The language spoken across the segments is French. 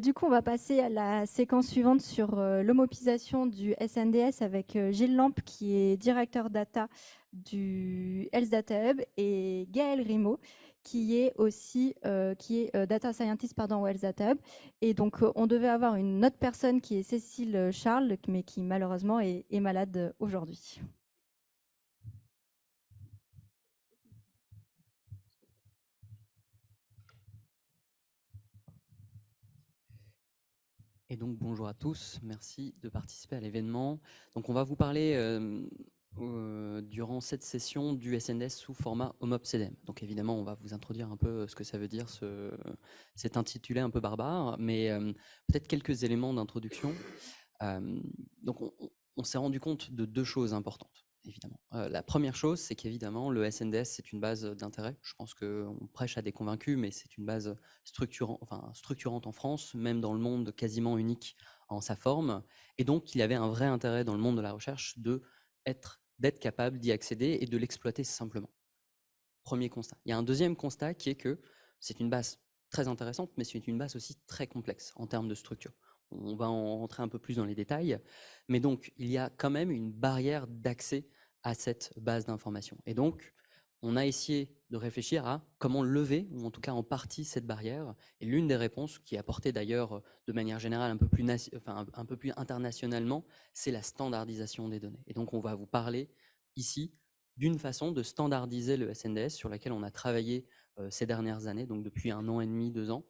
Du coup, on va passer à la séquence suivante sur l'homopisation du SNDS avec Gilles Lampe, qui est directeur data du Health Data Hub, et Gaël Rimaud, qui est aussi data scientist pardon, au Health Data Hub. Et donc, on devait avoir une autre personne qui est Cécile Charles, mais qui malheureusement est malade aujourd'hui. Et donc bonjour à tous, merci de participer à l'événement. Donc on va vous parler durant cette session du SNDS sous format HomeOps-CDM. Donc évidemment on va vous introduire un peu ce que ça veut dire cet intitulé un peu barbare, mais peut-être quelques éléments d'introduction. Donc on s'est rendu compte de deux choses importantes. Évidemment. La première chose, c'est qu'évidemment, le SNDS, c'est une base d'intérêt. Je pense qu'on prêche à des convaincus, mais c'est une base structurante en France, même dans le monde quasiment unique en sa forme. Et donc, il y avait un vrai intérêt dans le monde de la recherche d'être capable d'y accéder et de l'exploiter simplement. Premier constat. Il y a un deuxième constat qui est que c'est une base très intéressante, mais c'est une base aussi très complexe en termes de structure. On va en rentrer un peu plus dans les détails, mais donc il y a quand même une barrière d'accès à cette base d'information. Et donc, on a essayé de réfléchir à comment lever, ou en tout cas en partie, cette barrière. Et l'une des réponses, qui est apportée d'ailleurs de manière générale un peu plus internationalement, c'est la standardisation des données. Et donc, on va vous parler ici d'une façon de standardiser le SNDS sur laquelle on a travaillé ces dernières années, donc depuis 1 an et demi, 2 ans,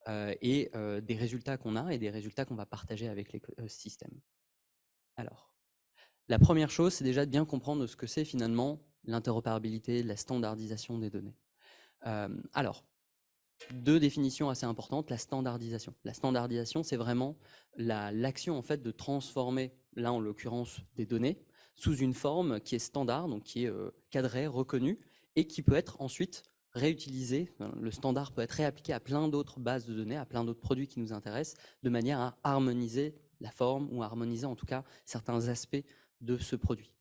et des résultats qu'on a et des résultats qu'on va partager avec l'écosystème. Alors, la première chose, c'est déjà de bien comprendre ce que c'est finalement l'interopérabilité, la standardisation des données. Alors, deux définitions assez importantes. La standardisation. La standardisation, c'est vraiment l'action en fait de transformer, là en l'occurrence, des données sous une forme qui est standard, donc qui est cadrée, reconnue, et qui peut être ensuite réutilisée. Le standard peut être réappliqué à plein d'autres bases de données, à plein d'autres produits qui nous intéressent, de manière à harmoniser la forme ou harmoniser en tout cas certains aspects de ce produit.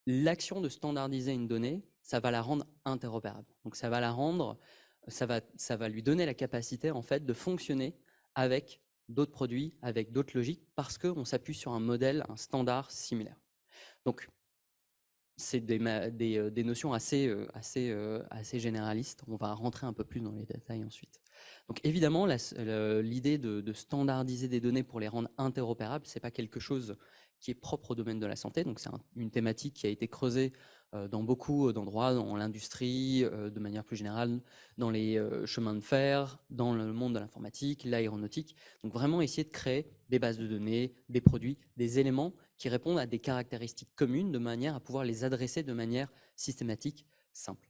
L'action de standardiser une donnée, ça va la rendre interopérable. Donc ça va lui donner la capacité en fait de fonctionner avec d'autres produits, avec d'autres logiques, parce qu'on s'appuie sur un modèle, un standard similaire. Donc c'est des notions assez généralistes. On va rentrer un peu plus dans les détails ensuite. Donc évidemment, l'idée de standardiser des données pour les rendre interopérables, c'est pas quelque chose qui est propre au domaine de la santé. Donc c'est une thématique qui a été creusée dans beaucoup d'endroits, dans l'industrie, de manière plus générale, dans les chemins de fer, dans le monde de l'informatique, l'aéronautique. Donc vraiment essayer de créer des bases de données, des produits, des éléments qui répondent à des caractéristiques communes de manière à pouvoir les adresser de manière systématique, simple.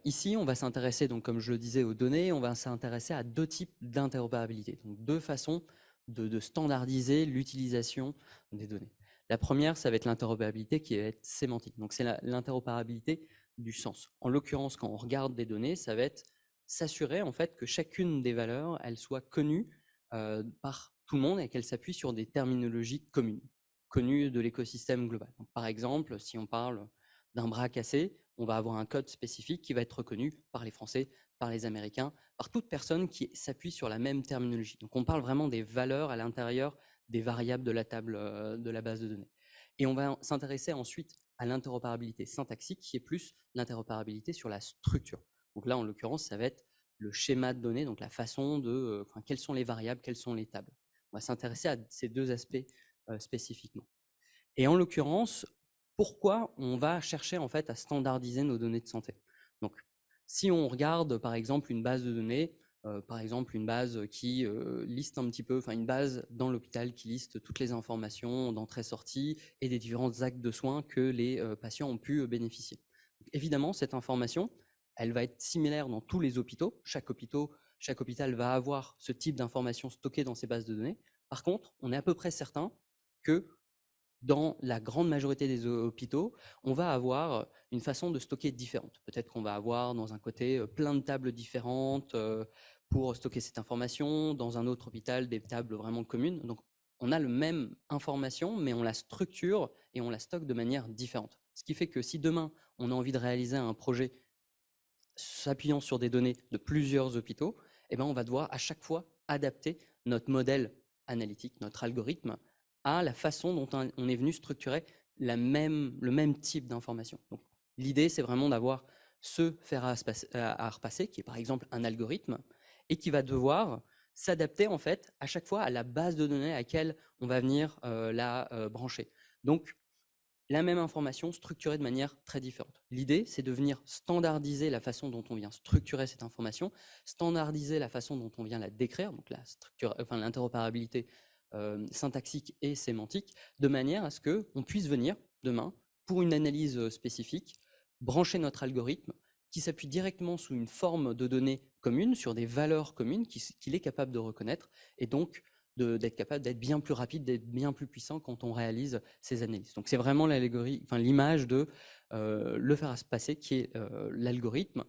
Ici, on va s'intéresser, donc comme je le disais, aux données. On va s'intéresser à deux types d'interopérabilité, donc deux façons de standardiser l'utilisation des données. La première, ça va être l'interopérabilité qui va être sémantique. Donc c'est l'interopérabilité du sens. En l'occurrence, quand on regarde des données, ça va être s'assurer en fait que chacune des valeurs, elle soit connue par tout le monde et qu'elle s'appuie sur des terminologies communes, connues de l'écosystème global. Donc, par exemple, si on parle d'un bras cassé, on va avoir un code spécifique qui va être reconnu par les Français, par les Américains, par toute personne qui s'appuie sur la même terminologie. Donc on parle vraiment des valeurs à l'intérieur des variables de la table de la base de données. Et on va s'intéresser ensuite à l'interopérabilité syntaxique, qui est plus l'interopérabilité sur la structure. Donc là, en l'occurrence, ça va être le schéma de données, donc la façon de quelles sont les variables, quelles sont les tables. On va s'intéresser à ces deux aspects spécifiquement. Et en l'occurrence, pourquoi on va chercher en fait à standardiser nos données de santé? Donc, si on regarde par exemple une base de données, par exemple une base qui liste un petit peu, enfin une base dans l'hôpital qui liste toutes les informations d'entrée-sortie et des différents actes de soins que les patients ont pu bénéficier. Donc, évidemment, cette information, elle va être similaire dans tous les hôpitaux. Chaque hôpital va avoir ce type d'informations stockées dans ses bases de données. Par contre, on est à peu près certain que dans la grande majorité des hôpitaux, on va avoir une façon de stocker différente. Peut-être qu'on va avoir dans un côté plein de tables différentes pour stocker cette information, dans un autre hôpital des tables vraiment communes. Donc on a la même information, mais on la structure et on la stocke de manière différente. Ce qui fait que si demain on a envie de réaliser un projet s'appuyant sur des données de plusieurs hôpitaux, eh ben on va devoir à chaque fois adapter notre modèle analytique, notre algorithme, à la façon dont on est venu structurer le même type d'information. Donc, l'idée, c'est vraiment d'avoir ce fer à repasser, qui est par exemple un algorithme, et qui va devoir s'adapter en fait à chaque fois à la base de données à laquelle on va venir la brancher. Donc, la même information structurée de manière très différente. L'idée, c'est de venir standardiser la façon dont on vient structurer cette information, standardiser la façon dont on vient la décrire, donc l'interopérabilité syntaxique et sémantique, de manière à ce qu'on puisse venir demain, pour une analyse spécifique, brancher notre algorithme qui s'appuie directement sous une forme de données commune, sur des valeurs communes qu'il est capable de reconnaître, et donc d'être capable d'être bien plus rapide, d'être bien plus puissant quand on réalise ces analyses. Donc c'est vraiment l'allégorie, enfin l'image de le fer à se passer qui est l'algorithme.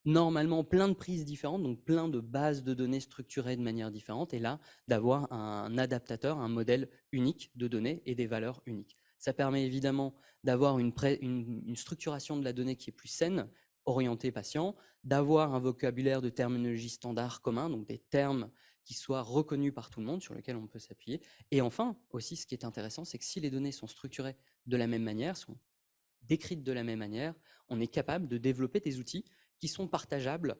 Normalement plein de prises différentes, donc plein de bases de données structurées de manière différente, et là d'avoir un adaptateur, un modèle unique de données et des valeurs uniques. Ça permet évidemment d'avoir une structuration de la donnée qui est plus saine, orientée patient, d'avoir un vocabulaire de terminologie standard commun, donc des termes qui soient reconnus par tout le monde, sur lesquels on peut s'appuyer. Et enfin, aussi, ce qui est intéressant, c'est que si les données sont structurées de la même manière, sont décrites de la même manière, on est capable de développer des outils qui sont partageables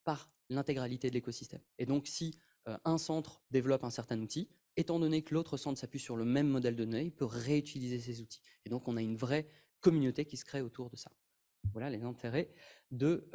par l'intégralité de l'écosystème. Et donc, si un centre développe un certain outil, étant donné que l'autre centre s'appuie sur le même modèle de données, il peut réutiliser ces outils. Et donc, on a une vraie communauté qui se crée autour de ça. Voilà les intérêts de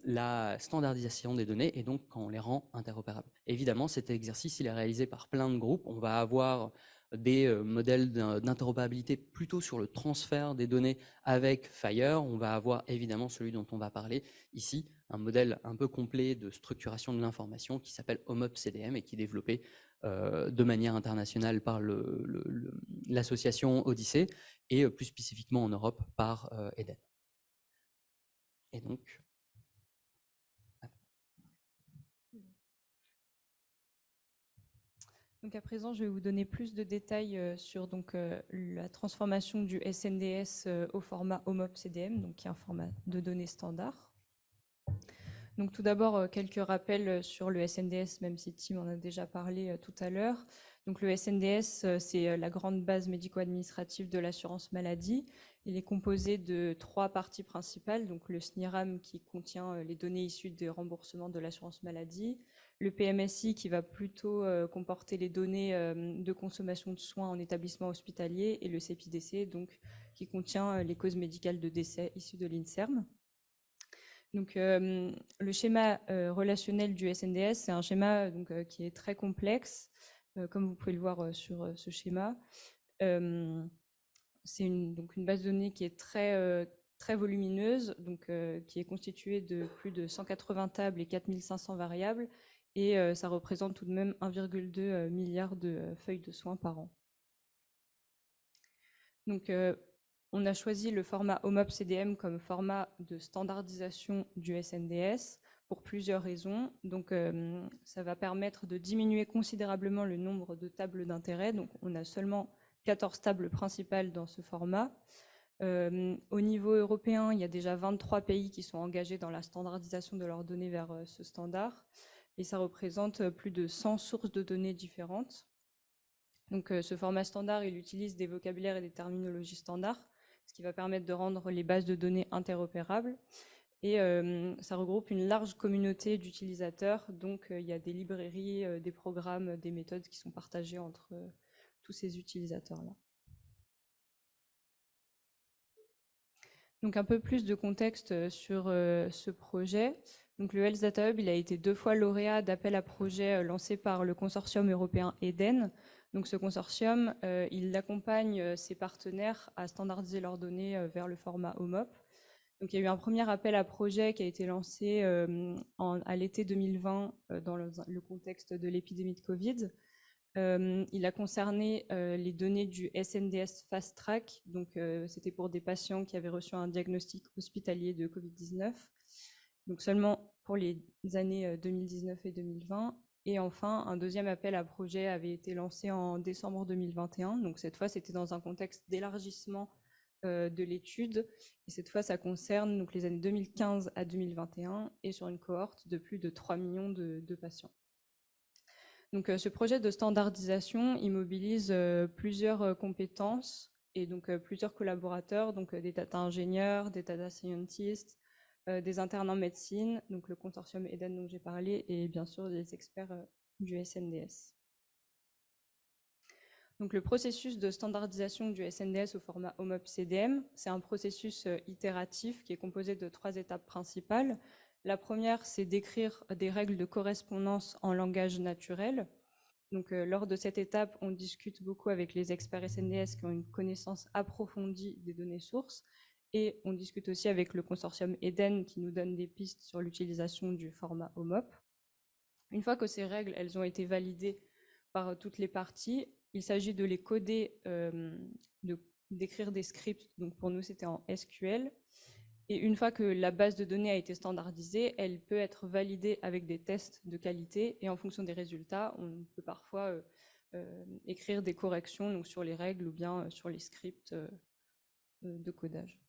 la standardisation des données et donc quand on les rend interopérables. Évidemment, cet exercice, il est réalisé par plein de groupes. On va avoir des modèles d'interopérabilité plutôt sur le transfert des données avec Fire. On va avoir évidemment celui dont on va parler ici, un modèle un peu complet de structuration de l'information qui s'appelle HOMOP-CDM et qui est développé de manière internationale par l'association Odyssée et plus spécifiquement en Europe par Eden. Et donc, donc à présent, je vais vous donner plus de détails sur la transformation du SNDS au format HOMOP-CDM, donc qui est un format de données standard. Donc tout d'abord, quelques rappels sur le SNDS, même si Tim en a déjà parlé tout à l'heure. Donc le SNDS, c'est la grande base médico-administrative de l'assurance maladie. Il est composé de 3 parties principales, donc le SNIRAM qui contient les données issues des remboursements de l'assurance maladie, le PMSI qui va plutôt comporter les données de consommation de soins en établissement hospitalier, et le CEPIDC, donc qui contient les causes médicales de décès issues de l'INSERM. Donc, le schéma relationnel du SNDS, c'est un schéma qui est très complexe, comme vous pouvez le voir sur ce schéma. C'est une base de données qui est très volumineuse, qui est constituée de plus de 180 tables et 4500 variables, et ça représente tout de même 1,2 milliard de feuilles de soins par an. Donc, on a choisi le format HOMOP-CDM comme format de standardisation du SNDS pour plusieurs raisons. Donc, ça va permettre de diminuer considérablement le nombre de tables d'intérêt. Donc, on a seulement 14 tables principales dans ce format. Au niveau européen, il y a déjà 23 pays qui sont engagés dans la standardisation de leurs données vers ce standard. Et ça représente plus de 100 sources de données différentes. Donc, ce format standard, il utilise des vocabulaires et des terminologies standards, ce qui va permettre de rendre les bases de données interopérables. Et ça regroupe une large communauté d'utilisateurs. Donc, il y a des librairies, des programmes, des méthodes qui sont partagées entre tous ces utilisateurs-là. Donc, un peu plus de contexte sur ce projet. Donc, le Health Data Hub, il a été 2 fois lauréat d'appel à projet lancé par le consortium européen EDEN. Donc, ce consortium, il accompagne ses partenaires à standardiser leurs données vers le format HOMOP. Donc, il y a eu un premier appel à projet qui a été lancé à l'été 2020 dans le contexte de l'épidémie de Covid. Il a concerné les données du SNDS Fast Track. Donc, c'était pour des patients qui avaient reçu un diagnostic hospitalier de Covid-19. Donc, seulement pour les années 2019 et 2020. Et enfin, un deuxième appel à projet avait été lancé en décembre 2021. Donc, cette fois, c'était dans un contexte d'élargissement de l'étude. Et cette fois, ça concerne donc, les années 2015 à 2021 et sur une cohorte de plus de 3 millions de patients. Donc, ce projet de standardisation, il mobilise plusieurs compétences et donc plusieurs collaborateurs, donc des data ingénieurs, des data scientists, des internes en médecine, donc le consortium EDEN dont j'ai parlé, et bien sûr des experts du SNDS. Donc, le processus de standardisation du SNDS au format OMOP-CDM, c'est un processus itératif qui est composé de 3 étapes principales. La première, c'est d'écrire des règles de correspondance en langage naturel. Donc, lors de cette étape, on discute beaucoup avec les experts SNDS qui ont une connaissance approfondie des données sources, et on discute aussi avec le consortium EDEN qui nous donne des pistes sur l'utilisation du format OMOP. Une fois que ces règles elles ont été validées par toutes les parties, il s'agit de les coder, d'écrire des scripts. Donc pour nous, c'était en SQL. Et une fois que la base de données a été standardisée, elle peut être validée avec des tests de qualité. Et en fonction des résultats, on peut parfois écrire des corrections donc sur les règles ou bien sur les scripts de codage.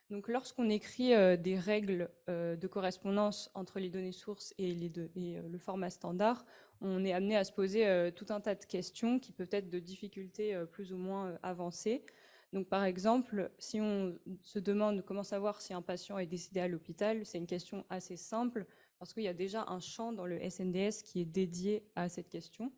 Donc, lorsqu'on écrit des règles de correspondance entre les données sources et le format standard, on est amené à se poser tout un tas de questions qui peuvent être de difficultés plus ou moins avancées. Donc, par exemple, si on se demande comment savoir si un patient est décédé à l'hôpital, c'est une question assez simple parce qu'il y a déjà un champ dans le SNDS qui est dédié à cette question.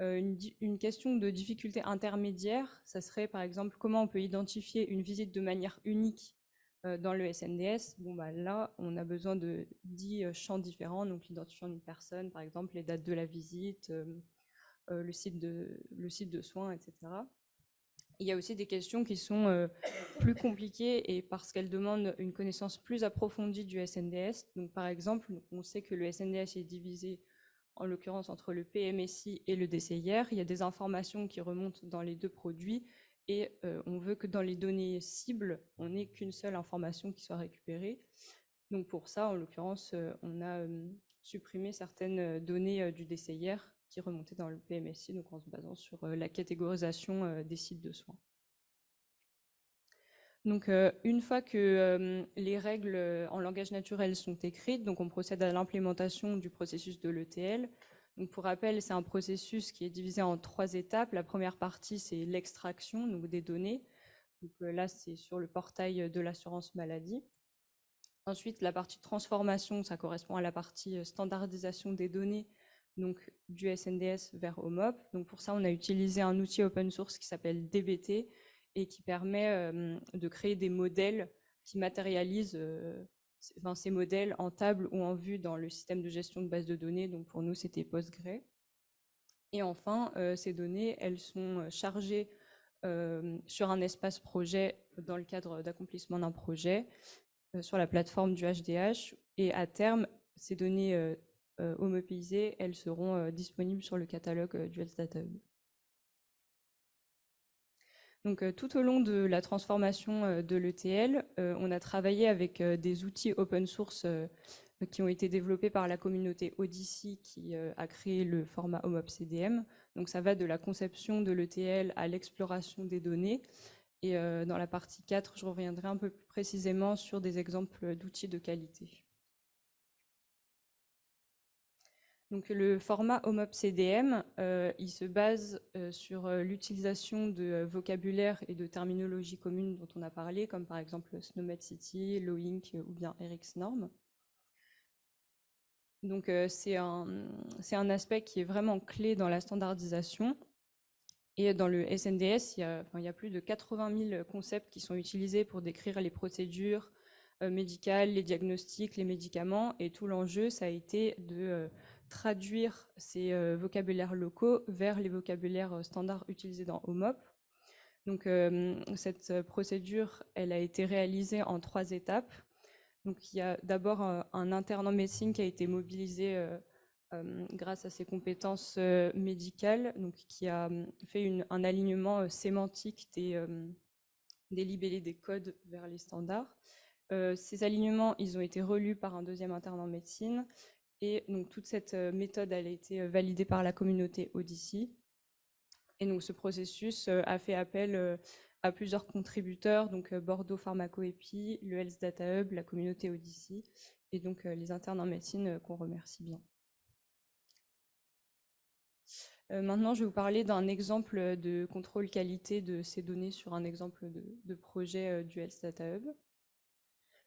Une question de difficulté intermédiaire, ça serait par exemple comment on peut identifier une visite de manière unique dans le SNDS. Bon, bah, là, on a besoin de 10 champs différents, donc l'identifiant d'une personne, par exemple, les dates de la visite, le site de soins, etc. Il y a aussi des questions qui sont plus compliquées et parce qu'elles demandent une connaissance plus approfondie du SNDS. Donc, par exemple, on sait que le SNDS est divisé en l'occurrence entre le PMSI et le DCIR. Il y a des informations qui remontent dans les deux produits et on veut que dans les données cibles, on n'ait qu'une seule information qui soit récupérée. Donc pour ça, en l'occurrence, on a supprimé certaines données du DCIR qui remontaient dans le PMSI, donc en se basant sur la catégorisation des sites de soins. Donc, une fois que les règles en langage naturel sont écrites, donc on procède à l'implémentation du processus de l'ETL. Donc, pour rappel, c'est un processus qui est divisé en 3 étapes. La première partie, c'est l'extraction donc des données. Donc, là, c'est sur le portail de l'assurance maladie. Ensuite, la partie transformation, ça correspond à la partie standardisation des données, donc du SNDS vers OMOP. Donc, pour ça, on a utilisé un outil open source qui s'appelle DBT, et qui permet de créer des modèles qui matérialisent ces modèles en table ou en vue dans le système de gestion de base de données. Donc pour nous, c'était Postgre. Et enfin, ces données, elles sont chargées sur un espace projet dans le cadre d'accomplissement d'un projet sur la plateforme du HDH. Et à terme, ces données homopisées, elles seront disponibles sur le catalogue du Health Data Hub. Donc, tout au long de la transformation de l'ETL, on a travaillé avec des outils open source qui ont été développés par la communauté Odyssey qui a créé le format OMOP-CDM. Donc, ça va de la conception de l'ETL à l'exploration des données. Et dans la partie 4, je reviendrai un peu plus précisément sur des exemples d'outils de qualité. Donc, le format OMOP-CDM, il se base sur l'utilisation de vocabulaire et de terminologie commune dont on a parlé, comme par exemple SNOMED City, LOINC ou bien RxNorm. Donc, c'est un aspect qui est vraiment clé dans la standardisation. Et dans le SNDS, il y a plus de 80 000 concepts qui sont utilisés pour décrire les procédures médicales, les diagnostics, les médicaments. Et tout l'enjeu, ça a été de traduire ces vocabulaires locaux vers les vocabulaires standards utilisés dans OMOP. Donc, cette procédure, elle a été réalisée en 3 étapes. Donc, il y a d'abord un interne en médecine qui a été mobilisé grâce à ses compétences médicales, donc qui a fait un alignement sémantique des libellés des codes vers les standards. Ces alignements, ils ont été relus par un deuxième interne en médecine. Et donc, toute cette méthode, elle a été validée par la communauté Odyssey. Et donc, ce processus a fait appel à plusieurs contributeurs, donc Bordeaux Pharmacoépi, le Health Data Hub, la communauté Odyssey, et donc les internes en médecine qu'on remercie bien. Maintenant, je vais vous parler d'un exemple de contrôle qualité de ces données sur un exemple de projet du Health Data Hub.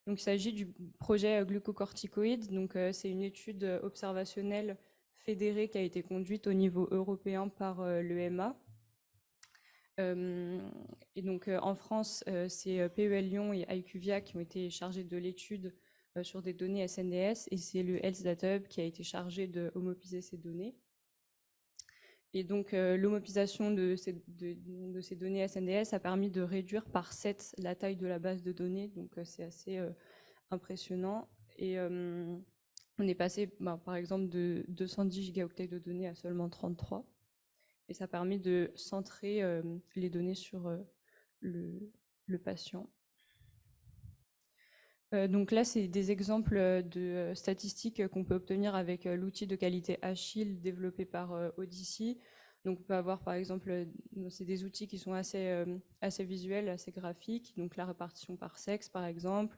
Donc, il s'agit du projet glucocorticoïdes. Donc, c'est une étude observationnelle fédérée qui a été conduite au niveau européen par l'EMA. Et donc, en France, c'est PEL Lyon et IQVIA qui ont été chargés de l'étude sur des données SNDS, et c'est le Health Data Hub qui a été chargé de homopiser ces données. Et donc, l'homopisation de ces données SNDS a permis de réduire par 7 la taille de la base de données. Donc, c'est assez impressionnant. Et on est passé, par exemple, de 210 gigaoctets de données à seulement 33. Et ça permet de centrer les données sur le patient. Donc là, c'est des exemples de statistiques qu'on peut obtenir avec l'outil de qualité Achille développé par Odyssey. Donc on peut avoir par exemple, c'est des outils qui sont assez visuels, assez graphiques. Donc la répartition par sexe par exemple.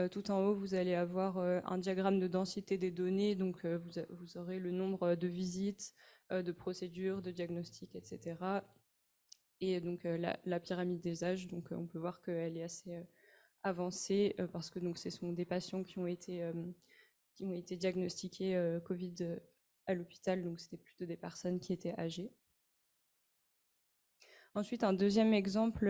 Tout en haut, vous allez avoir un diagramme de densité des données. Donc vous aurez le nombre de visites, de procédures, de diagnostics, etc. Et donc la pyramide des âges, donc on peut voir qu'elle est assez avancée parce que donc ce sont des patients qui ont été diagnostiqués Covid à l'hôpital, donc c'était plutôt des personnes qui étaient âgées. Ensuite, un deuxième exemple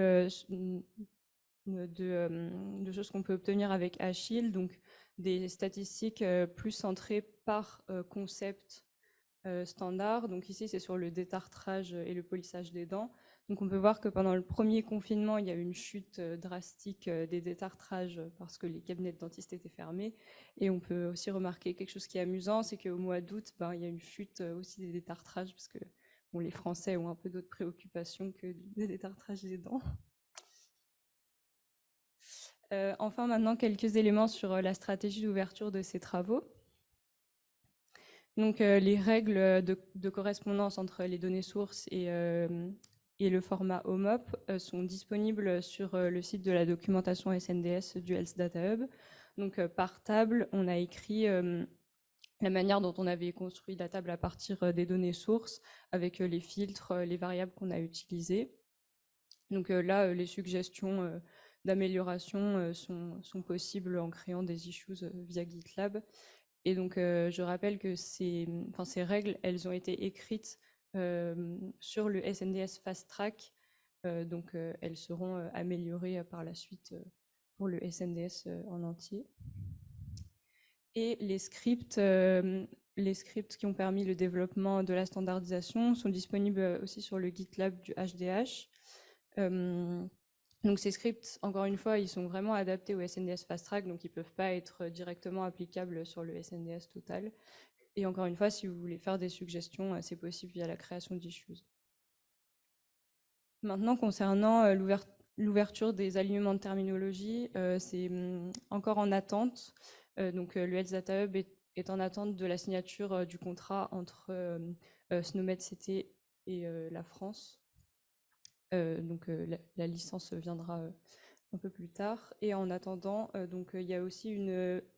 de choses qu'on peut obtenir avec Achille, donc des statistiques plus centrées par concept standard. Donc ici, c'est sur le détartrage et le polissage des dents. Donc on peut voir que pendant le premier confinement, il y a eu une chute drastique des détartrages parce que les cabinets de dentistes étaient fermés. Et on peut aussi remarquer quelque chose qui est amusant, c'est qu'au mois d'août, il y a une chute aussi des détartrages parce que les Français ont un peu d'autres préoccupations que des détartrages des dents. Enfin, maintenant, quelques éléments sur la stratégie d'ouverture de ces travaux. Donc, les règles de correspondance entre les données sources et le format OMOP sont disponibles sur le site de la documentation SNDS du Health Data Hub. Donc, par table, on a écrit la manière dont on avait construit la table à partir des données sources, avec les filtres, les variables qu'on a utilisées. Donc là, les suggestions d'amélioration sont possibles en créant des issues via GitLab. Et donc, je rappelle que ces règles, elles ont été écrites sur le SNDS Fast Track. Donc, elles seront améliorées par la suite pour le SNDS en entier. Et les scripts qui ont permis le développement de la standardisation sont disponibles aussi sur le GitLab du HDH. Donc ces scripts, encore une fois, ils sont vraiment adaptés au SNDS Fast Track, donc ils ne peuvent pas être directement applicables sur le SNDS total. Et encore une fois, si vous voulez faire des suggestions, c'est possible via la création d'issues. Maintenant, concernant l'ouverture des alignements de terminologie, c'est encore en attente. Donc le Health Data Hub est en attente de la signature du contrat entre SNOMED CT et la France. Donc la licence viendra un peu plus tard. Et en attendant, il y a aussi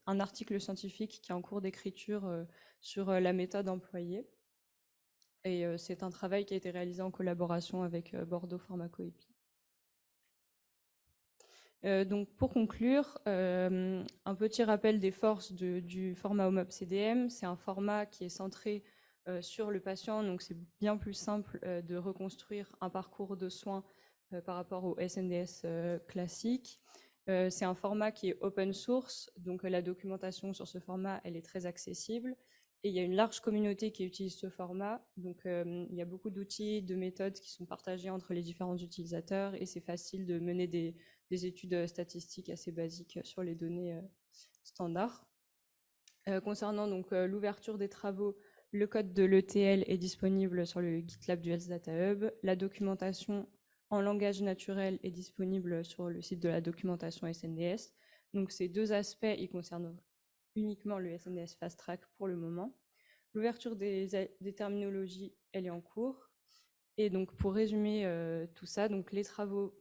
un article scientifique qui est en cours d'écriture sur la méthode employée. Et c'est un travail qui a été réalisé en collaboration avec Bordeaux Pharmacoépi. Donc pour conclure, un petit rappel des forces du format OMOP CDM. C'est un format qui est centré sur le patient, donc c'est bien plus simple de reconstruire un parcours de soins par rapport au SNDS classique. C'est un format qui est open source, donc la documentation sur ce format, elle est très accessible. Et il y a une large communauté qui utilise ce format, donc il y a beaucoup d'outils, de méthodes qui sont partagées entre les différents utilisateurs, et c'est facile de mener des études statistiques assez basiques sur les données standards. Concernant donc l'ouverture des travaux, le code de l'ETL est disponible sur le GitLab du Health Data Hub. La documentation en langage naturel est disponible sur le site de la documentation SNDS. Donc ces deux aspects, ils concernent uniquement le SNDS Fast Track pour le moment. L'ouverture des terminologies, elle est en cours. Et donc pour résumer tout ça, donc les travaux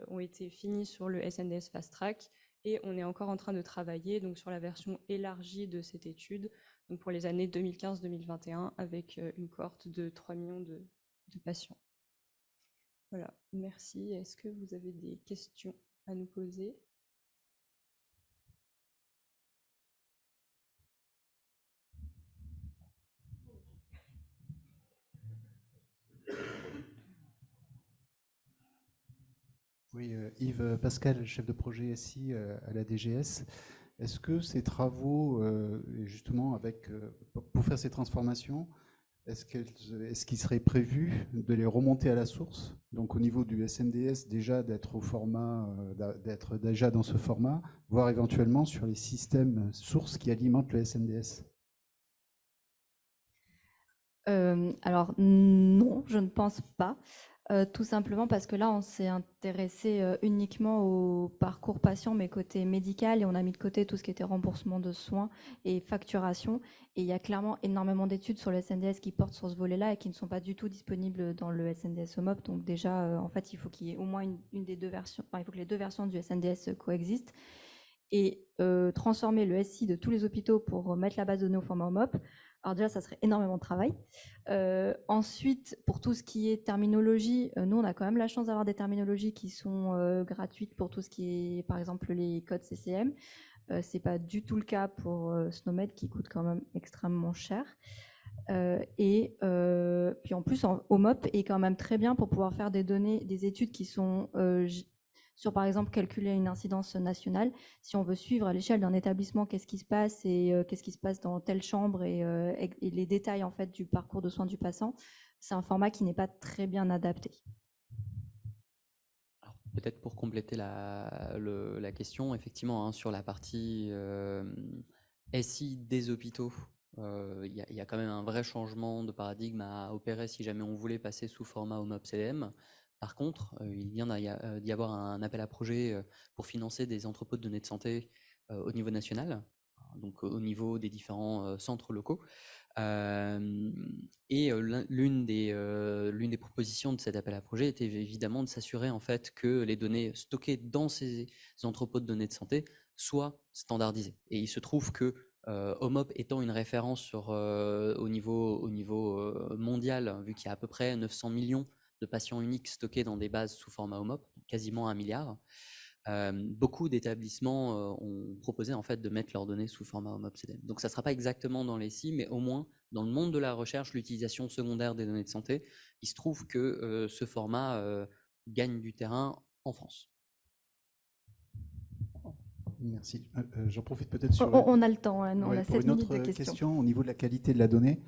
ont été finis sur le SNDS Fast Track et on est encore en train de travailler donc sur la version élargie de cette étude donc pour les années 2015-2021, avec une cohorte de 3 millions de patients. Voilà, merci. Est-ce que vous avez des questions à nous poser? Oui, Yves Pascal, chef de projet SI à la DGS. Est-ce que ces travaux, justement, pour faire ces transformations, est-ce qu'il serait prévu de les remonter à la source? Donc au niveau du SNDS, déjà d'être d'être déjà dans ce format, voire éventuellement sur les systèmes sources qui alimentent le SNDS? Alors non, je ne pense pas. Tout simplement parce que là, on s'est intéressé uniquement au parcours patient, mais côté médical, et on a mis de côté tout ce qui était remboursement de soins et facturation. Et il y a clairement énormément d'études sur le SNDS qui portent sur ce volet-là et qui ne sont pas du tout disponibles dans le SNDS OMOP. Donc déjà, en fait, il faut qu'il y ait au moins une des deux versions, enfin, il faut que les deux versions du SNDS coexistent. Et transformer le SI de tous les hôpitaux pour mettre la base de données au format OMOP, alors déjà, ça serait énormément de travail. Ensuite, pour tout ce qui est terminologie, nous, on a quand même la chance d'avoir des terminologies qui sont gratuites pour tout ce qui est, par exemple, les codes CCM. C'est pas du tout le cas pour SNOMED, qui coûte quand même extrêmement cher. Puis en plus, OMOP est quand même très bien pour pouvoir faire des études qui sont sur, par exemple, calculer une incidence nationale. Si on veut suivre à l'échelle d'un établissement qu'est-ce qui se passe et qu'est-ce qui se passe dans telle chambre et les détails en fait du parcours de soins du patient, c'est un format qui n'est pas très bien adapté. Alors, peut-être pour compléter la question, effectivement, hein, sur la partie SI des hôpitaux, il y a quand même un vrai changement de paradigme à opérer si jamais on voulait passer sous format OMOP CDM. Par contre, il vient d'y avoir un appel à projet pour financer des entrepôts de données de santé au niveau national, donc au niveau des différents centres locaux. L'une des propositions de cet appel à projet était évidemment de s'assurer en fait que les données stockées dans ces entrepôts de données de santé soient standardisées. Et il se trouve que OMOP étant une référence au niveau mondial, vu qu'il y a à peu près 900 millions de patients uniques stockés dans des bases sous format OMOP, quasiment 1 milliard, beaucoup d'établissements ont proposé en fait de mettre leurs données sous format OMOP CDM. Donc ça ne sera pas exactement dans les SI, mais au moins dans le monde de la recherche, l'utilisation secondaire des données de santé, il se trouve que ce format gagne du terrain en France. Merci. J'en profite peut-être sur On a le temps, hein, on ouais, a pour 7 une minutes de autre questions. question au niveau de la qualité de la donnée.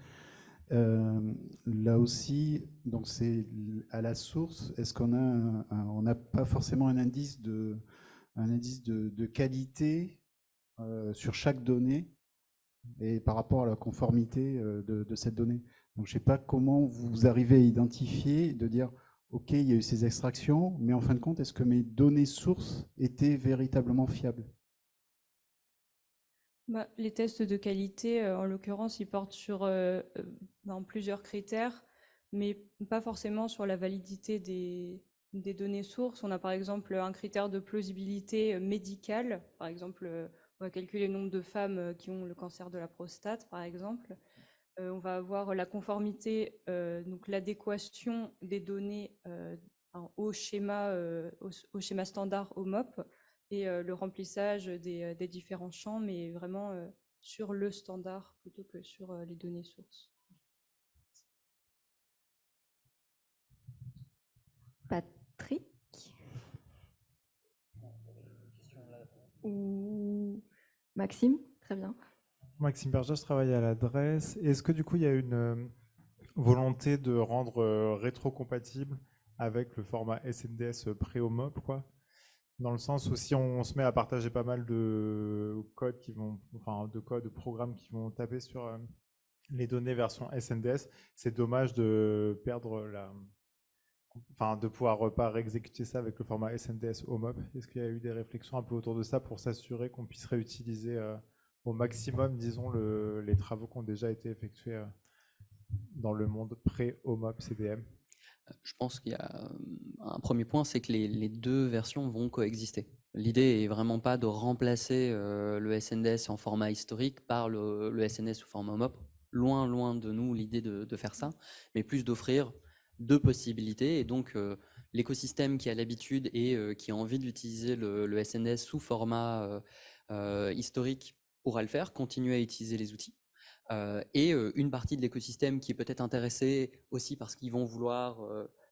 Là aussi, donc c'est à la source. Est-ce qu'on a, on n'a pas forcément un indice de qualité sur chaque donnée et par rapport à la conformité de cette donnée. Donc, je ne sais pas comment vous arrivez à identifier, de dire, OK, il y a eu ces extractions, mais en fin de compte, est-ce que mes données sources étaient véritablement fiables? Les tests de qualité, en l'occurrence, ils portent sur plusieurs critères, mais pas forcément sur la validité des données sources. On a par exemple un critère de plausibilité médicale. Par exemple, on va calculer le nombre de femmes qui ont le cancer de la prostate, par exemple. On va avoir la conformité, donc l'adéquation des données au schéma standard OMOP et le remplissage des différents champs, mais vraiment sur le standard plutôt que sur les données sources. Patrick ou Maxime? Très bien. Maxime Berger, je travaille à l'adresse. Est-ce que du coup, il y a une volonté de rendre rétrocompatible avec le format SNDS pré-OMOP, quoi? Dans le sens où si on se met à partager pas mal de codes de programmes qui vont taper sur les données version SNDS, c'est dommage de perdre de pouvoir pas réexécuter ça avec le format SNDS OMOP. Est-ce qu'il y a eu des réflexions un peu autour de ça pour s'assurer qu'on puisse réutiliser au maximum, disons, les travaux qui ont déjà été effectués dans le monde pré-OMOP CDM? Je pense qu'il y a un premier point, c'est que les deux versions vont coexister. L'idée est vraiment pas de remplacer le SNDS en format historique par le SNS sous format OMOP. Loin de nous l'idée de faire ça, mais plus d'offrir deux possibilités. Et donc, l'écosystème qui a l'habitude et qui a envie d'utiliser le SNS sous format historique pourra le faire, continuer à utiliser les outils. Et une partie de l'écosystème qui est peut-être intéressée aussi parce qu'ils vont vouloir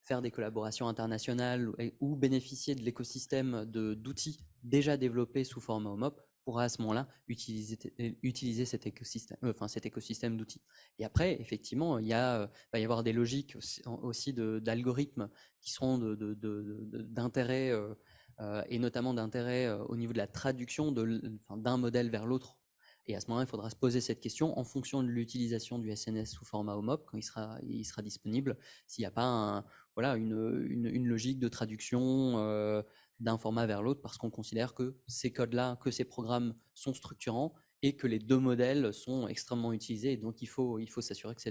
faire des collaborations internationales ou bénéficier de l'écosystème d'outils déjà développés sous format OMOP pourra à ce moment-là utiliser cet écosystème d'outils. Et après, effectivement, il va y avoir des logiques aussi d'algorithmes qui seront d'intérêt et notamment d'intérêt au niveau de la traduction d'un modèle vers l'autre. Et à ce moment-là, il faudra se poser cette question en fonction de l'utilisation du SNS sous format OMOP quand il sera disponible, s'il n'y a pas une logique de traduction d'un format vers l'autre, parce qu'on considère que ces codes-là, que ces programmes sont structurants et que les deux modèles sont extrêmement utilisés. Et donc, il faut s'assurer que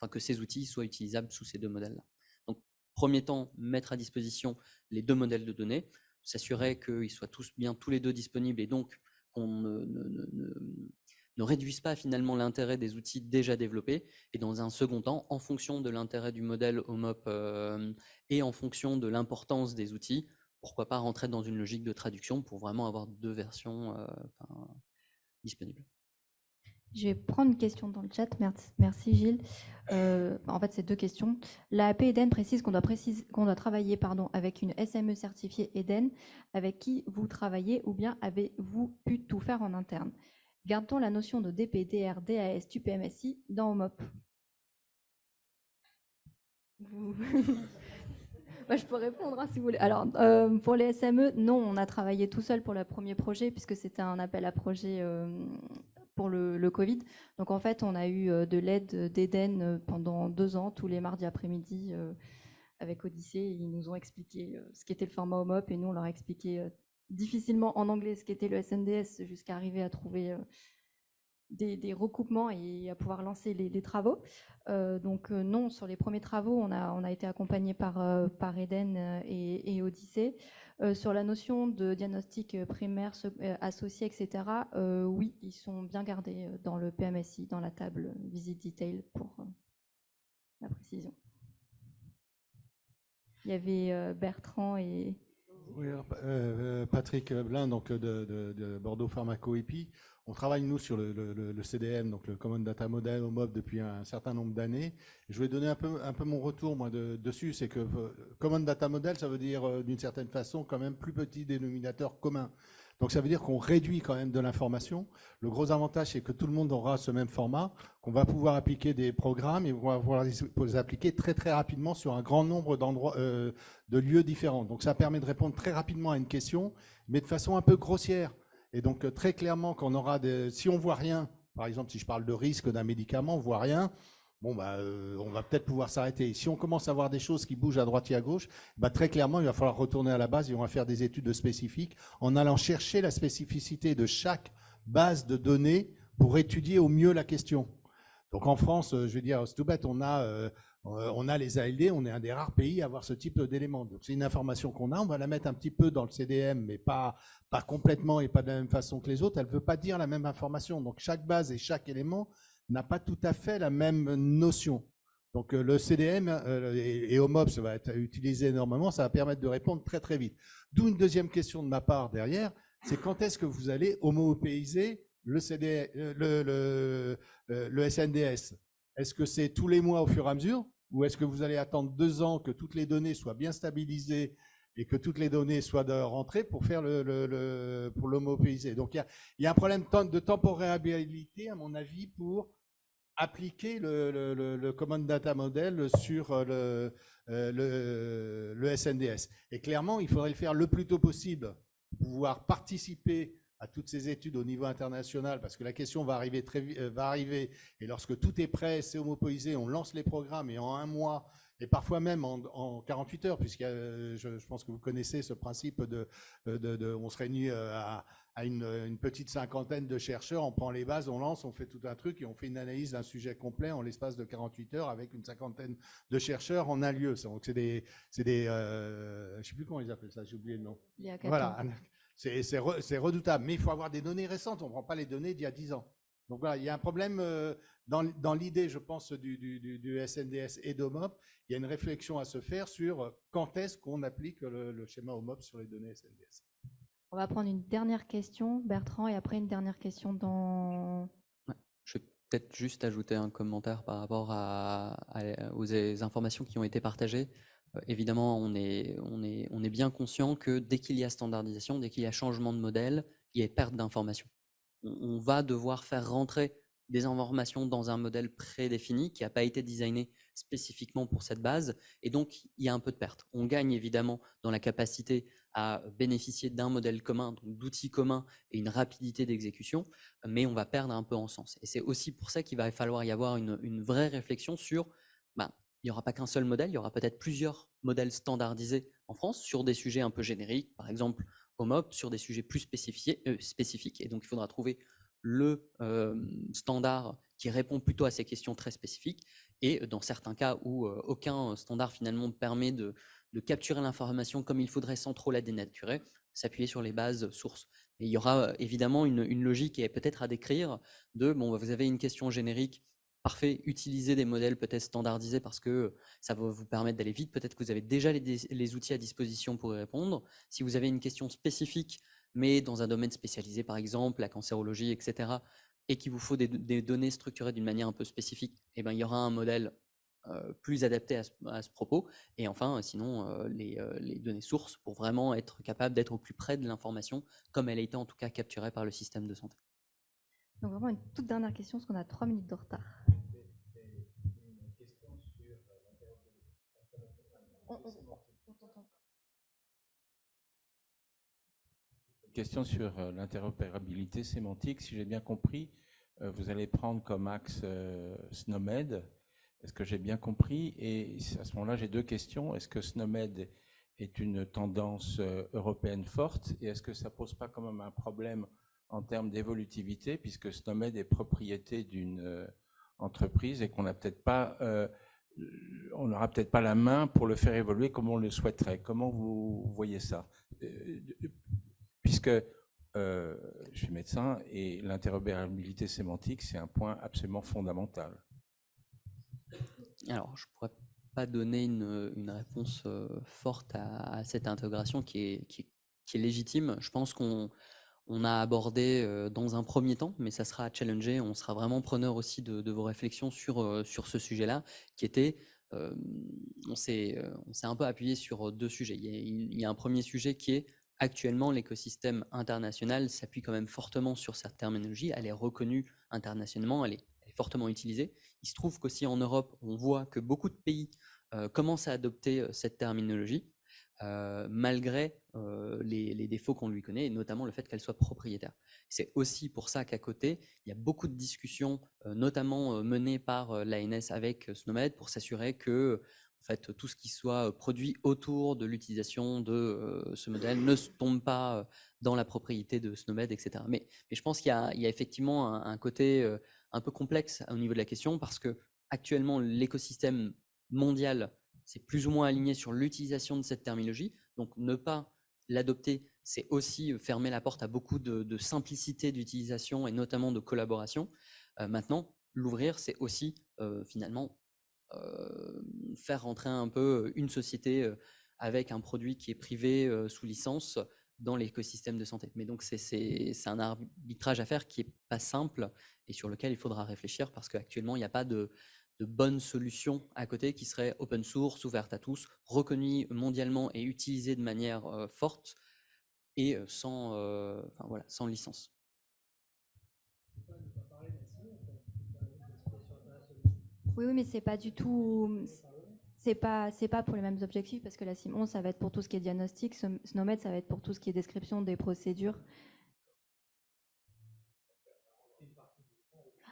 que ces outils soient utilisables sous ces deux modèles-là. Donc, premier temps, mettre à disposition les deux modèles de données, s'assurer qu'ils soient tous les deux disponibles et donc qu'on ne réduise pas finalement l'intérêt des outils déjà développés. Et dans un second temps, en fonction de l'intérêt du modèle OMOP et en fonction de l'importance des outils, pourquoi pas rentrer dans une logique de traduction pour vraiment avoir deux versions disponibles. Je vais prendre une question dans le chat. Merci Gilles. En fait, c'est deux questions. La AP Eden précise qu'on doit travailler avec une SME certifiée Eden, avec qui vous travaillez, ou bien avez-vous pu tout faire en interne? Garde-t-on la notion de DP, DR, DAS, TUPMSI dans OMOP? Je peux répondre si vous voulez. Alors, pour les SME, non, on a travaillé tout seul pour le premier projet, puisque c'était un appel à projet pour le Covid. Donc en fait, on a eu de l'aide d'Eden pendant 2 ans, tous les mardis après-midi avec Odyssée. Ils nous ont expliqué ce qu'était le format OMOP et nous, on leur a expliqué difficilement en anglais ce qu'était le SNDS jusqu'à arriver à trouver des recoupements et à pouvoir lancer les travaux. Donc non, sur les premiers travaux, on a été accompagné par Eden et Odyssée. Sur la notion de diagnostic primaire associé, etc., oui, ils sont bien gardés dans le PMSI, dans la table Visit Detail pour la précision. Il y avait Bertrand et... Oui, Patrick Blin, donc de Bordeaux Pharmaco EPI. On travaille, nous, sur le CDM, donc le Common Data Model OMOP, depuis un certain nombre d'années. Je vais donner un peu mon retour, moi, dessus. C'est que Common Data Model, ça veut dire, d'une certaine façon, quand même plus petit dénominateur commun. Donc, ça veut dire qu'on réduit quand même de l'information. Le gros avantage, c'est que tout le monde aura ce même format, qu'on va pouvoir appliquer des programmes et on va pouvoir les appliquer très, très rapidement sur un grand nombre d'endroits, de lieux différents. Donc, ça permet de répondre très rapidement à une question, mais de façon un peu grossière. Et donc, très clairement, quand on aura si on voit rien, par exemple, si je parle de risque d'un médicament, on voit rien, bon, on va peut-être pouvoir s'arrêter. Si on commence à voir des choses qui bougent à droite et à gauche, très clairement, il va falloir retourner à la base et on va faire des études spécifiques en allant chercher la spécificité de chaque base de données pour étudier au mieux la question. Donc, en France, je veux dire, c'est tout bête, on a les ALD, on est un des rares pays à avoir ce type d'éléments. Donc, c'est une information qu'on a, on va la mettre un petit peu dans le CDM, mais pas complètement et pas de la même façon que les autres. Elle ne veut pas dire la même information. Donc, chaque base et chaque élément n'a pas tout à fait la même notion. Donc, le CDM et OMOP, ça va être utilisé énormément, ça va permettre de répondre très, très vite. D'où une deuxième question de ma part derrière, c'est quand est-ce que vous allez homopéiser le SNDS? Est-ce que c'est tous les mois au fur et à mesure? Ou est-ce que vous allez attendre 2 ans que toutes les données soient bien stabilisées et que toutes les données soient rentrées pour faire pour l'homopéiser? Donc, il y a un problème de temporalité, à mon avis, pour appliquer le Common Data Model sur le SNDS. Et clairement, il faudrait le faire le plus tôt possible, pouvoir participer à toutes ces études au niveau international, parce que la question va arriver et lorsque tout est prêt, c'est homopéisé, on lance les programmes et en 1 mois, et parfois même en 48 heures, puisque je pense que vous connaissez ce principe on se réunit à une petite cinquantaine de chercheurs, on prend les bases, on lance, on fait tout un truc et on fait une analyse d'un sujet complet en l'espace de 48 heures avec une cinquantaine de chercheurs en un lieu. Donc je sais plus comment ils appellent ça, j'ai oublié le nom. Voilà, c'est redoutable, mais il faut avoir des données récentes, on ne prend pas les données d'il y a 10 ans. Donc voilà, il y a un problème dans l'idée, je pense, du SNDS et d'OMOP. Il y a une réflexion à se faire sur quand est-ce qu'on applique le schéma OMOP sur les données SNDS. On va prendre une dernière question, Bertrand, et après une dernière question dans... Ouais, je vais peut-être juste ajouter un commentaire par rapport aux informations qui ont été partagées. Évidemment, on est bien conscient que dès qu'il y a standardisation, dès qu'il y a changement de modèle, il y a perte d'informations. On va devoir faire rentrer des informations dans un modèle prédéfini qui n'a pas été designé spécifiquement pour cette base, et donc il y a un peu de perte. On gagne évidemment dans la capacité à bénéficier d'un modèle commun, donc d'outils communs et une rapidité d'exécution, mais on va perdre un peu en sens. Et c'est aussi pour ça qu'il va falloir y avoir une vraie réflexion sur, il n'y aura pas qu'un seul modèle, il y aura peut-être plusieurs modèles standardisés en France sur des sujets un peu génériques, par exemple OMOP, sur des sujets plus spécifiques. Et donc, il faudra trouver le standard qui répond plutôt à ces questions très spécifiques. Et dans certains cas où aucun standard finalement permet de capturer l'information comme il faudrait sans trop la dénaturer, s'appuyer sur les bases sources. Et il y aura évidemment une logique et peut-être à décrire de, vous avez une question générique, parfait, utilisez des modèles peut-être standardisés parce que ça va vous permettre d'aller vite. Peut-être que vous avez déjà les outils à disposition pour y répondre. Si vous avez une question spécifique, mais dans un domaine spécialisé, par exemple, la cancérologie, etc., et qu'il vous faut des données structurées d'une manière un peu spécifique, il y aura un modèle plus adapté à ce propos. Et enfin, sinon, les données sources pour vraiment être capable d'être au plus près de l'information, comme elle a été en tout cas capturée par le système de santé. Donc vraiment une toute dernière question, parce qu'on a 3 minutes de retard. Question sur l'interopérabilité sémantique. Si j'ai bien compris, vous allez prendre comme axe SNOMED. Est-ce que j'ai bien compris? Et à ce moment-là, j'ai deux questions. Est-ce que SNOMED est une tendance européenne forte? Et est-ce que ça pose pas quand même un problème en termes d'évolutivité, puisque SNOMED est propriété d'une entreprise et qu'on n'a peut-être pas... on n'aura peut-être pas la main pour le faire évoluer comme on le souhaiterait. Comment vous voyez ça? Puisque je suis médecin et l'interopérabilité sémantique, c'est un point absolument fondamental. Alors, je ne pourrais pas donner une réponse forte à cette intégration qui est légitime. Je pense qu'on a abordé dans un premier temps, mais ça sera à challenger. On sera vraiment preneur aussi de vos réflexions sur ce sujet-là, qui était, on s'est un peu appuyé sur deux sujets. Il y a un premier sujet qui est actuellement l'écosystème international s'appuie quand même fortement sur cette terminologie. Elle est reconnue internationalement, elle est fortement utilisée. Il se trouve qu'aussi en Europe, on voit que beaucoup de pays commencent à adopter cette terminologie. Malgré les défauts qu'on lui connaît, et notamment le fait qu'elle soit propriétaire. C'est aussi pour ça qu'à côté, il y a beaucoup de discussions, notamment menées par l'ANS avec SNOMED, pour s'assurer que en fait, tout ce qui soit produit autour de l'utilisation de ce modèle ne se tombe pas dans la propriété de SNOMED, etc. Mais je pense qu'il y a effectivement un côté un peu complexe au niveau de la question, parce que actuellement, l'écosystème mondial c'est plus ou moins aligné sur l'utilisation de cette terminologie. Donc, ne pas l'adopter, c'est aussi fermer la porte à beaucoup de simplicité d'utilisation et notamment de collaboration. Maintenant, l'ouvrir, c'est aussi finalement faire rentrer un peu une société avec un produit qui est privé sous licence dans l'écosystème de santé. Mais donc, c'est un arbitrage à faire qui n'est pas simple et sur lequel il faudra réfléchir parce qu'actuellement, il n'y a pas de bonnes solutions à côté qui seraient open source, ouvertes à tous, reconnues mondialement et utilisées de manière forte et sans licence. Oui, mais c'est pas du tout... C'est pas pour les mêmes objectifs, parce que la CIM11, ça va être pour tout ce qui est diagnostic, SNOMED, ça va être pour tout ce qui est description des procédures.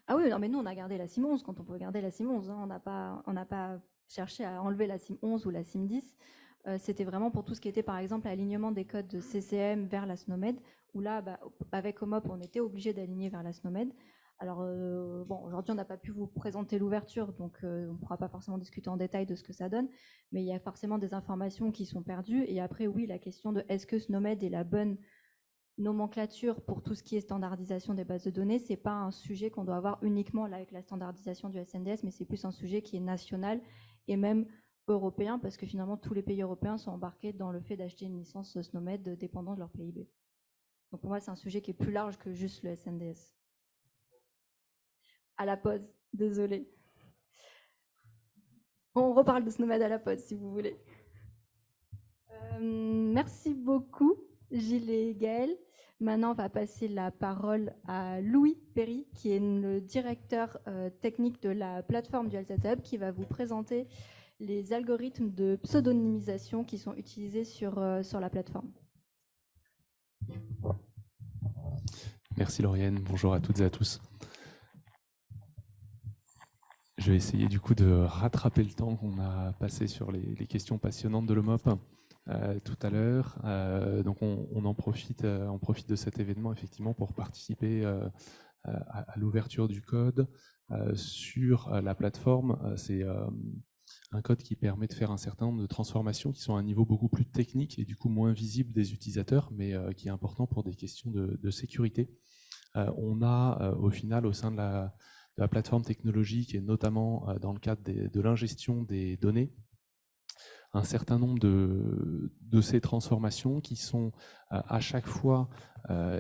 Ah oui, non, mais nous, on a gardé la CIM11 quand on peut garder la CIM11. Hein, on n'a pas cherchait à enlever la SIM 11 ou la SIM 10, c'était vraiment pour tout ce qui était, par exemple, alignement des codes de CCM vers la SNOMED, où là, avec OMOP, on était obligé d'aligner vers la SNOMED. Alors, aujourd'hui, on n'a pas pu vous présenter l'ouverture, donc on ne pourra pas forcément discuter en détail de ce que ça donne, mais il y a forcément des informations qui sont perdues. Et après, oui, la question de est-ce que SNOMED est la bonne nomenclature pour tout ce qui est standardisation des bases de données, ce n'est pas un sujet qu'on doit avoir uniquement là avec la standardisation du SNDS, mais c'est plus un sujet qui est national et même européen, parce que finalement, tous les pays européens sont embarqués dans le fait d'acheter une licence SNOMED dépendant de leur PIB. Donc pour moi, c'est un sujet qui est plus large que juste le SNDS. À la pause, désolé. On reparle de SNOMED à la pause, si vous voulez. Merci beaucoup, Gilles et Gaël. Maintenant, on va passer la parole à Louis Perry, qui est le directeur technique de la plateforme du Health Data Hub, qui va vous présenter les algorithmes de pseudonymisation qui sont utilisés sur la plateforme. Merci Lauriane, bonjour à toutes et à tous. Je vais essayer du coup de rattraper le temps qu'on a passé sur les questions passionnantes de l'OMOP tout à l'heure. Donc on profite de cet événement effectivement pour participer à l'ouverture du code sur la plateforme. C'est un code qui permet de faire un certain nombre de transformations qui sont à un niveau beaucoup plus technique et du coup moins visible des utilisateurs, mais qui est important pour des questions de sécurité. On a au final au sein de la plateforme technologique et notamment dans le cadre de l'ingestion des données, un certain nombre de ces transformations qui sont à chaque fois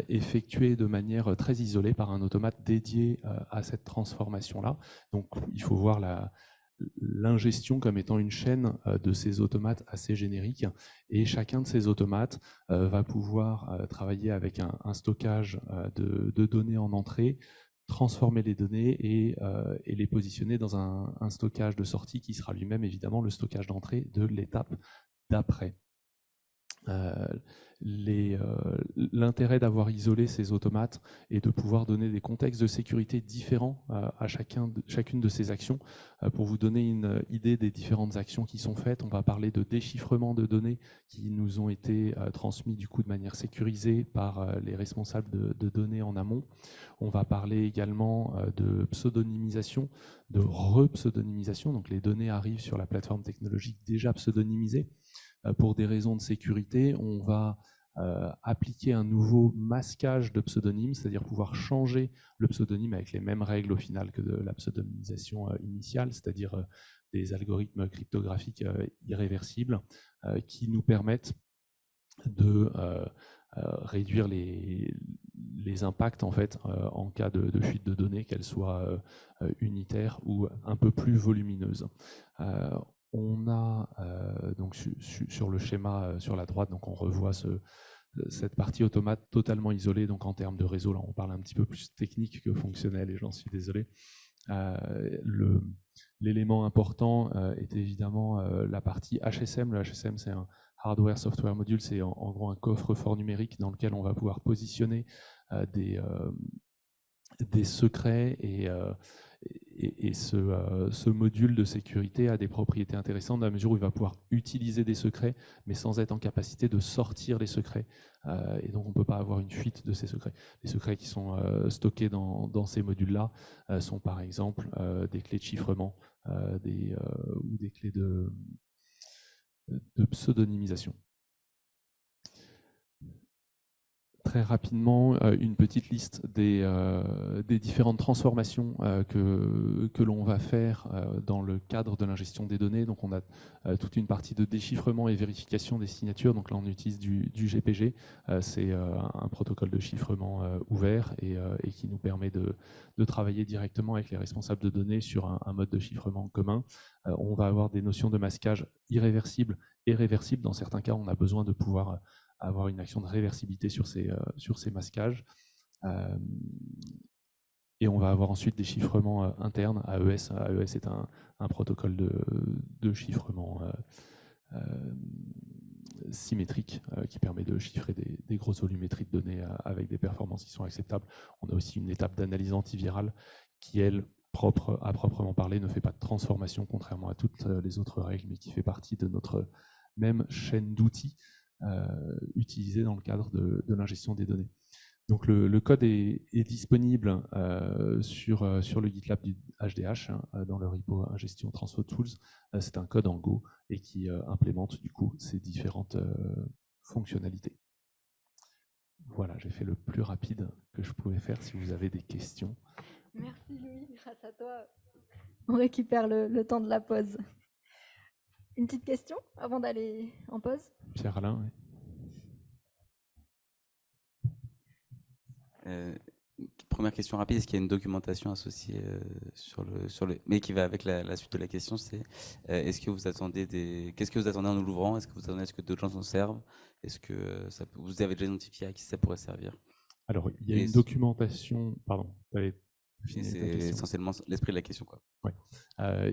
effectuées de manière très isolée par un automate dédié à cette transformation-là. Donc il faut voir l'ingestion comme étant une chaîne de ces automates assez génériques, et chacun de ces automates va pouvoir travailler avec un stockage de données en entrée, transformer les données et les positionner dans un stockage de sortie qui sera lui-même évidemment le stockage d'entrée de l'étape d'après. L'intérêt d'avoir isolé ces automates est de pouvoir donner des contextes de sécurité différents à chacune de ces actions. Pour vous donner une idée des différentes actions qui sont faites, on va parler de déchiffrement de données qui nous ont été transmis du coup de manière sécurisée par les responsables de données en amont. On va parler également de pseudonymisation, de repseudonymisation. Donc les données arrivent sur la plateforme technologique déjà pseudonymisées. Pour des raisons de sécurité, on va appliquer un nouveau masquage de pseudonyme, c'est-à-dire pouvoir changer le pseudonyme avec les mêmes règles au final que de la pseudonymisation initiale, c'est-à-dire des algorithmes cryptographiques irréversibles qui nous permettent de réduire les impacts en fait en cas de fuite de données, qu'elles soient unitaires ou un peu plus volumineuses. On a donc sur le schéma sur la droite, donc on revoit cette partie automate totalement isolée. Donc en termes de réseau, là on parle un petit peu plus technique que fonctionnel et j'en suis désolé. L'élément important est évidemment la partie HSM. Le HSM, c'est un hardware software module, c'est en gros un coffre-fort numérique dans lequel on va pouvoir positionner des secrets et ce module de sécurité a des propriétés intéressantes dans la mesure où il va pouvoir utiliser des secrets mais sans être en capacité de sortir les secrets, et donc on ne peut pas avoir une fuite de ces secrets. Les secrets qui sont stockés dans ces modules-là sont par exemple des clés de chiffrement ou des clés de pseudonymisation. Très rapidement, une petite liste des différentes transformations que l'on va faire dans le cadre de l'ingestion des données. Donc on a toute une partie de déchiffrement et vérification des signatures. Donc là on utilise du GPG, c'est un protocole de chiffrement ouvert et qui nous permet de travailler directement avec les responsables de données sur un mode de chiffrement commun. On va avoir des notions de masquage irréversible et réversible. Dans certains cas, on a besoin de pouvoir avoir une action de réversibilité sur ces masquages. Et on va avoir ensuite des chiffrements internes. AES est un protocole de chiffrement symétrique qui permet de chiffrer des grosses volumétries de données avec des performances qui sont acceptables. On a aussi une étape d'analyse antivirale qui, elle, à proprement parler, ne fait pas de transformation, contrairement à toutes les autres règles, mais qui fait partie de notre même chaîne d'outils utilisés dans le cadre de l'ingestion des données. Donc le code est disponible sur le GitLab du HDH, dans le repo Ingestion Transfo Tools. C'est un code en Go et qui implémente du coup ces différentes fonctionnalités. Voilà, j'ai fait le plus rapide que je pouvais faire si vous avez des questions. Merci Louis, grâce à toi, on récupère le temps de la pause. Une petite question avant d'aller en pause? Pierre-Alain, oui. Première question rapide, est-ce qu'il y a une documentation associée mais qui va avec la suite de la question, c'est est-ce que vous attendez qu'est-ce que vous attendez en nous l'ouvrant? Est-ce que vous attendez à ce que d'autres gens s'en servent? Est-ce que vous avez déjà identifié à qui ça pourrait servir? Alors, il y a une documentation, pardon, c'est essentiellement l'esprit de la question, quoi. Ouais.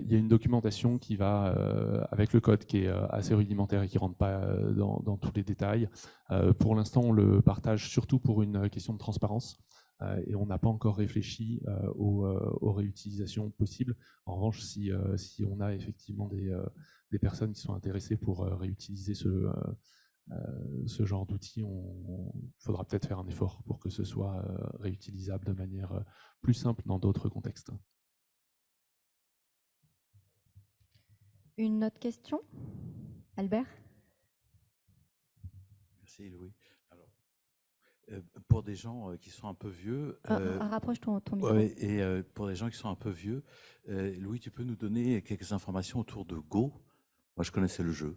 Il y a une documentation qui va avec le code qui est assez rudimentaire et qui ne rentre pas dans tous les détails. Pour l'instant, on le partage surtout pour une question de transparence et on n'a pas encore réfléchi aux réutilisations possibles. En revanche, si on a effectivement des personnes qui sont intéressées pour réutiliser ce genre d'outils, il faudra peut-être faire un effort pour que ce soit réutilisable de manière plus simple dans d'autres contextes. Une autre question? Albert? Merci Louis. Alors, pour des gens qui sont un peu vieux... rapproche ton micro. Et pour des gens qui sont un peu vieux, Louis, tu peux nous donner quelques informations autour de Go? Moi, je connaissais le jeu.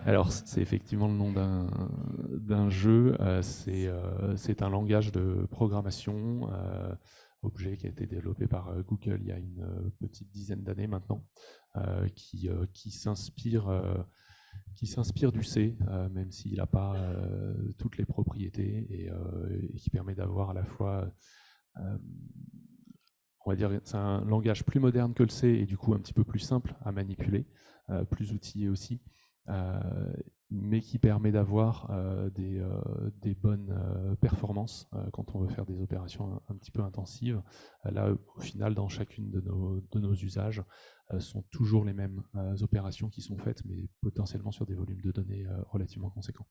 Alors, c'est effectivement le nom d'un jeu. C'est un langage de programmation objet qui a été développé par Google il y a une petite dizaine d'années maintenant, qui s'inspire du C, même s'il n'a pas toutes les propriétés et qui permet d'avoir à la fois, on va dire, c'est un langage plus moderne que le C et du coup un petit peu plus simple à manipuler, plus outillé aussi. Mais qui permet d'avoir des bonnes performances quand on veut faire des opérations un petit peu intensives. Là, au final, dans chacune de nos usages, sont toujours les mêmes opérations qui sont faites, mais potentiellement sur des volumes de données relativement conséquents.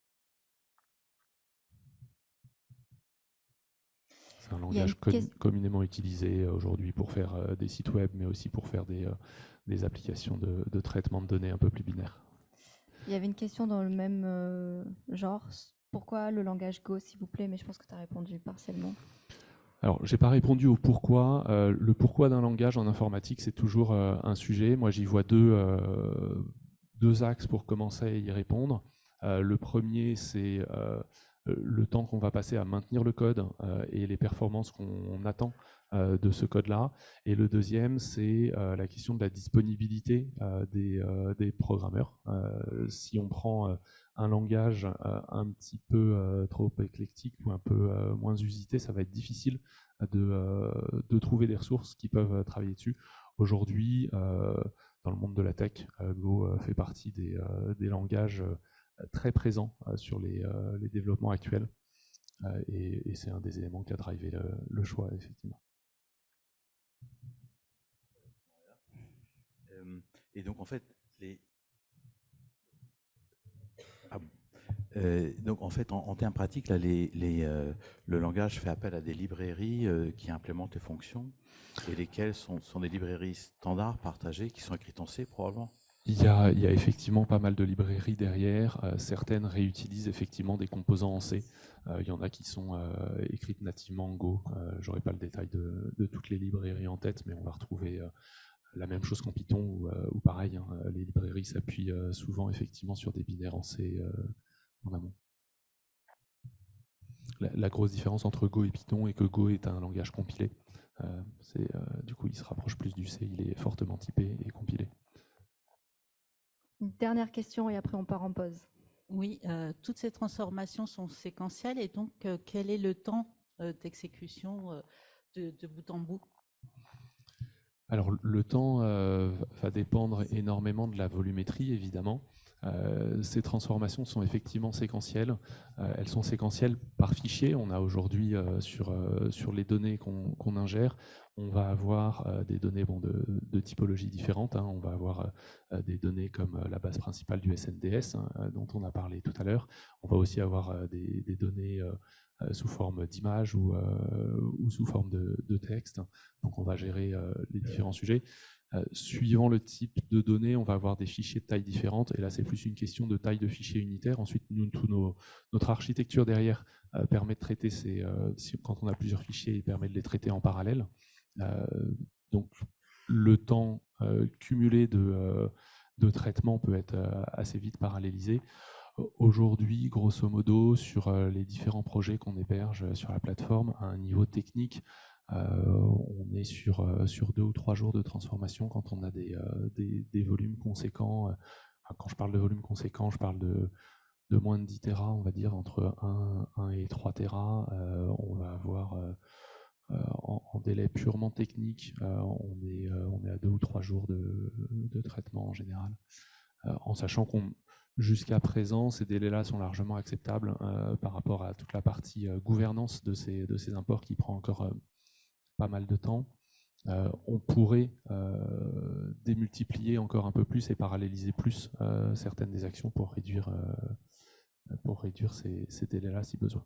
C'est un langage communément utilisé aujourd'hui pour faire des sites web, mais aussi pour faire des applications de traitement de données un peu plus binaires. Il y avait une question dans le même genre. Pourquoi le langage Go, s'il vous plaît? Mais je pense que tu as répondu partiellement. Alors, je n'ai pas répondu au pourquoi. Le pourquoi d'un langage en informatique, c'est toujours un sujet. Moi, j'y vois deux axes pour commencer à y répondre. Le premier, c'est le temps qu'on va passer à maintenir le code et les performances qu'on attend de ce code-là. Et le deuxième, c'est la question de la disponibilité des programmeurs. Si on prend un langage un petit peu trop éclectique ou un peu moins usité, ça va être difficile de trouver des ressources qui peuvent travailler dessus. Aujourd'hui, dans le monde de la tech, Go fait partie des langages très présents sur les développements actuels. Et c'est un des éléments qui a drivé le choix, effectivement. Et donc, en fait, en termes pratiques, là, le langage fait appel à des librairies qui implémentent les fonctions, et lesquelles sont des librairies standards partagées qui sont écrites en C, probablement. Il y a effectivement pas mal de librairies derrière. Certaines réutilisent effectivement des composants en C. Il y en a qui sont écrites nativement en Go. Je n'aurai pas le détail de toutes les librairies en tête, mais on va retrouver la même chose qu'en Python, ou pareil, hein, les librairies s'appuient souvent effectivement sur des binaires en C en amont. La grosse différence entre Go et Python est que Go est un langage compilé. Du coup, il se rapproche plus du C, il est fortement typé et compilé. Une dernière question et après on part en pause. Oui, toutes ces transformations sont séquentielles et donc quel est le temps d'exécution de bout en bout? Alors le temps va dépendre énormément de la volumétrie, évidemment. Ces transformations sont effectivement séquentielles. Elles sont séquentielles par fichier. On a aujourd'hui sur les données qu'on ingère, on va avoir des données de typologies différentes. On va avoir des données comme la base principale du SNDS, dont on a parlé tout à l'heure. On va aussi avoir des données sous forme d'image ou sous forme de texte. Donc on va gérer les différents sujets. Suivant le type de données, on va avoir des fichiers de taille différentes, et là c'est plus une question de taille de fichier unitaire. Ensuite, notre architecture derrière permet de traiter quand on a plusieurs fichiers, il permet de les traiter en parallèle. Donc le temps cumulé de traitement peut être assez vite parallélisé. Aujourd'hui, grosso modo, sur les différents projets qu'on héberge sur la plateforme, à un niveau technique, on est sur 2 ou 3 jours de transformation quand on a des volumes conséquents. Quand je parle de volume conséquent, je parle de moins de 10 Tera, on va dire, entre 1 et 3 Tera. On va avoir, en délai purement technique, on est à 2 ou 3 jours de traitement en général. En sachant jusqu'à présent, ces délais-là sont largement acceptables par rapport à toute la partie gouvernance de ces imports qui prend encore pas mal de temps. On pourrait démultiplier encore un peu plus et paralléliser plus certaines des actions pour réduire ces délais-là si besoin.